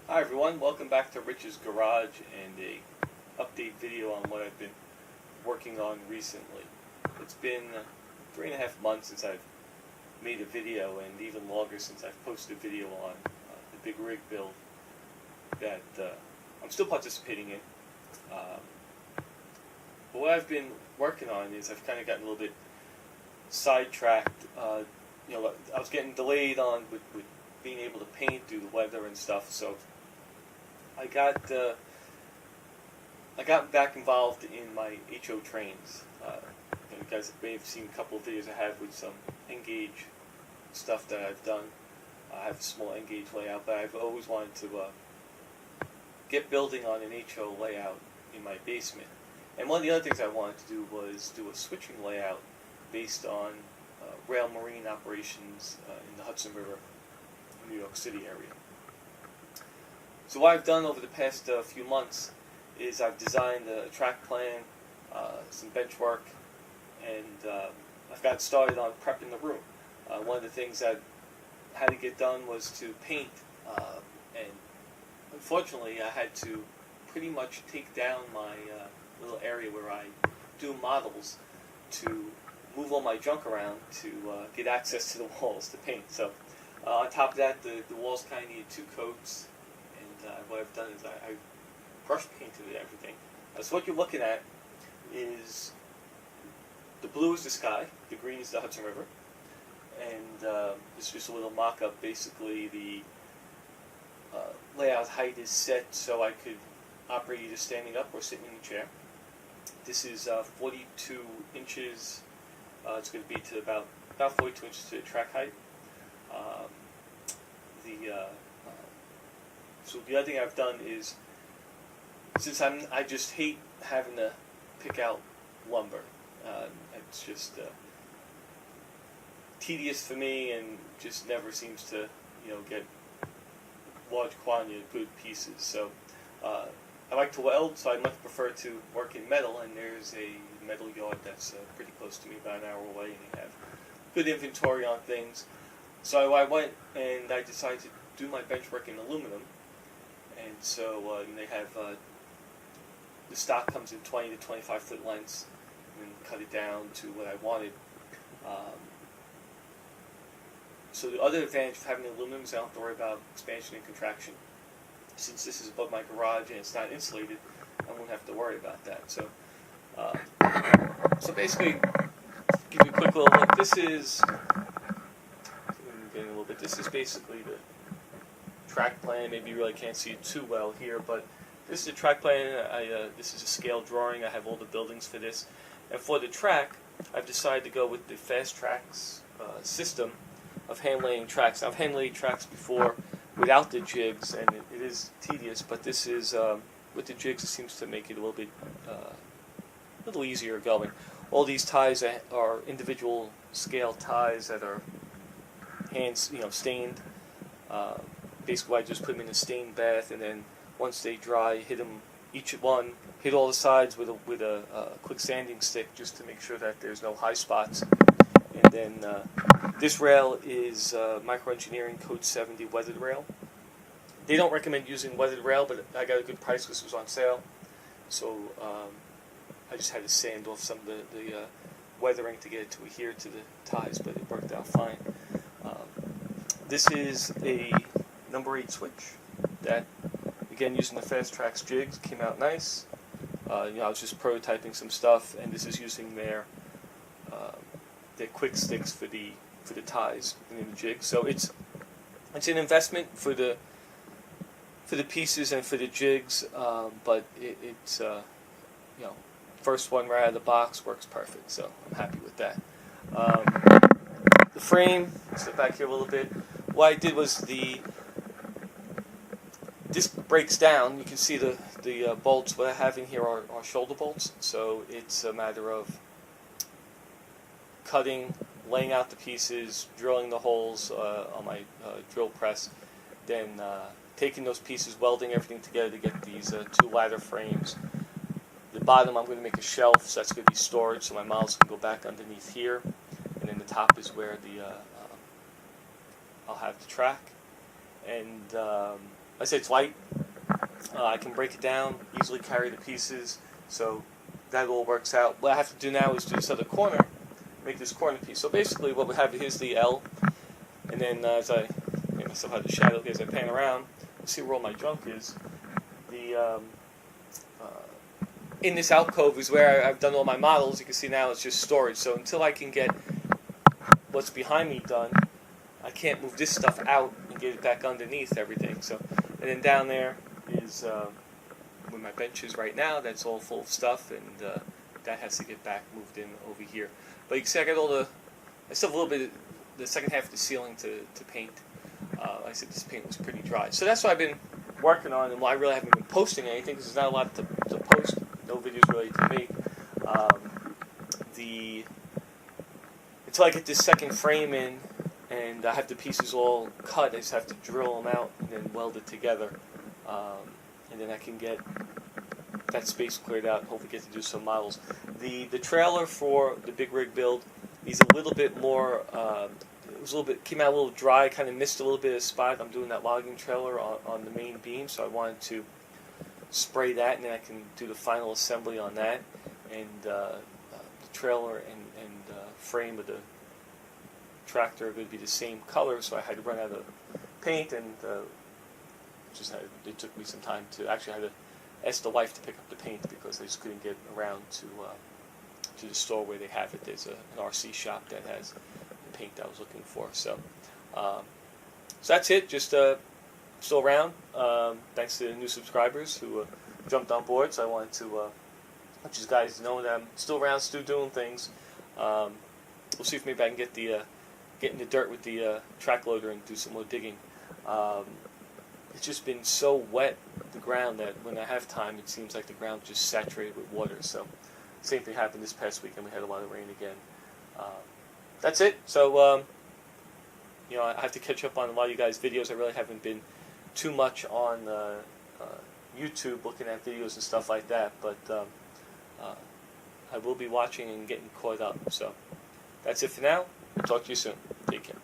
Hi everyone, welcome back to Rich's Garage and a update video on what I've been working on recently. It's been 3.5 months since I've made a video, and even longer since I've posted a video on the big rig build that I'm still participating in. But what I've been working on is I've kind of gotten a little bit sidetracked. I was getting delayed on with being able to paint due to weather and stuff, so I got back involved in my HO trains. You guys may have seen a couple of videos I have with some N-Gage stuff that I've done. I have a small N-Gage layout, but I've always wanted to get building on an HO layout in my basement. And one of the other things I wanted to do was do a switching layout based on rail marine operations in the Hudson River, New York City area. So what I've done over the past few months is I've designed a track plan, some bench work, and I've got started on prepping the room. One of the things I had to get done was to paint, and unfortunately I had to pretty much take down my little area where I do models to move all my junk around to get access to the walls to paint. So on top of that, the walls kind of needed 2 coats. What I've done is I brush painted everything. So what you're looking at is the blue is the sky, the green is the Hudson River, and this is just a little mock-up. Basically, the layout height is set so I could operate either standing up or sitting in a chair. This is 42 inches. It's going to be to about 42 inches to the track height. So the other thing I've done is, since I just hate having to pick out lumber. It's just tedious for me, and just never seems to get large quantity of good pieces. So I like to weld, so I much prefer to work in metal, and there's a metal yard that's pretty close to me, about an hour away, and they have good inventory on things. So I went and I decided to do my bench work in aluminum. And so they have the stock comes in 20 to 25 foot lengths, and cut it down to what I wanted. So the other advantage of having aluminum is I don't have to worry about expansion and contraction. Since this is above my garage and it's not insulated, I won't have to worry about that. So, so basically, give you a quick little look. This is getting a little bit. This is basically the track plan. Maybe you really can't see it too well here, but this is a track plan. This is a scale drawing. I have all the buildings for this. And for the track, I've decided to go with the Fast Tracks system of hand-laying tracks. Now, I've hand-laid tracks before without the jigs, and it is tedious, but this is, with the jigs, it seems to make it a little bit, a little easier going. All these ties are individual scale ties that are stained. Basically, I just put them in a stain bath, and then once they dry, hit them hit all the sides with a quick sanding stick just to make sure that there's no high spots. And then this rail is Micro Engineering Code 70 weathered rail. They don't recommend using weathered rail, but I got a good price because it was on sale. So I just had to sand off some of the weathering to get it to adhere to the ties, but it worked out fine. This is a number 8 switch that, again, using the Fast Tracks jigs, came out nice. I was just prototyping some stuff, and this is using their quick sticks for the ties in the jig. So it's an investment for the pieces and for the jigs, but it's first one right out of the box works perfect. So I'm happy with that. The frame, step back here a little bit. What I did was this breaks down. You can see the bolts. What I have in here are shoulder bolts. So it's a matter of cutting, laying out the pieces, drilling the holes on my drill press, then taking those pieces, welding everything together to get these 2 ladder frames. The bottom, I'm going to make a shelf, so that's going to be storage, so my models can go back underneath here. And then the top is where I'll have the track. And I say it's light. I can break it down, easily carry the pieces, so that all works out. What I have to do now is do this other corner, make this corner piece. So basically what we have, here's the L, and then as I make myself out the shadow here, as I pan around, see where all my junk is. In this alcove is where I've done all my models. You can see now it's just storage. So until I can get what's behind me done, I can't move this stuff out and get it back underneath everything. So, and then down there is where my bench is right now. That's all full of stuff, and that has to get back moved in over here. But you can see I got all I still have a little bit of the second half of the ceiling to paint. Like I said, this paint was pretty dry. So that's what I've been working on, and why I really haven't been posting anything, because there's not a lot to post. No videos really to make. Until I get this second frame in, and I have the pieces all cut, I just have to drill them out and then weld it together. And then I can get that space cleared out and hopefully get to do some models. The trailer for the big rig build is a little bit more, it was a little bit, came out a little dry, kind of missed a little bit of spot. I'm doing that logging trailer on the main beam, so I wanted to spray that, and then I can do the final assembly on that. And the trailer and frame of the tractor are going to be the same color, so I had to run out of paint, and it took me some time to actually had to ask the wife to pick up the paint because I just couldn't get around to the store where they have it. There's an RC shop that has the paint I was looking for. So that's it. Just still around. Thanks to the new subscribers who jumped on board. So I wanted to let you guys know that I'm still around, still doing things. We'll see if maybe I can get in the dirt with the track loader and do some more digging. It's just been so wet, the ground, that when I have time, it seems like the ground's just saturated with water. So same thing happened this past weekend. We had a lot of rain again. That's it. So I have to catch up on a lot of you guys' videos. I really haven't been too much on YouTube looking at videos and stuff like that, but I will be watching and getting caught up. So that's it for now. Talk to you soon. Take care.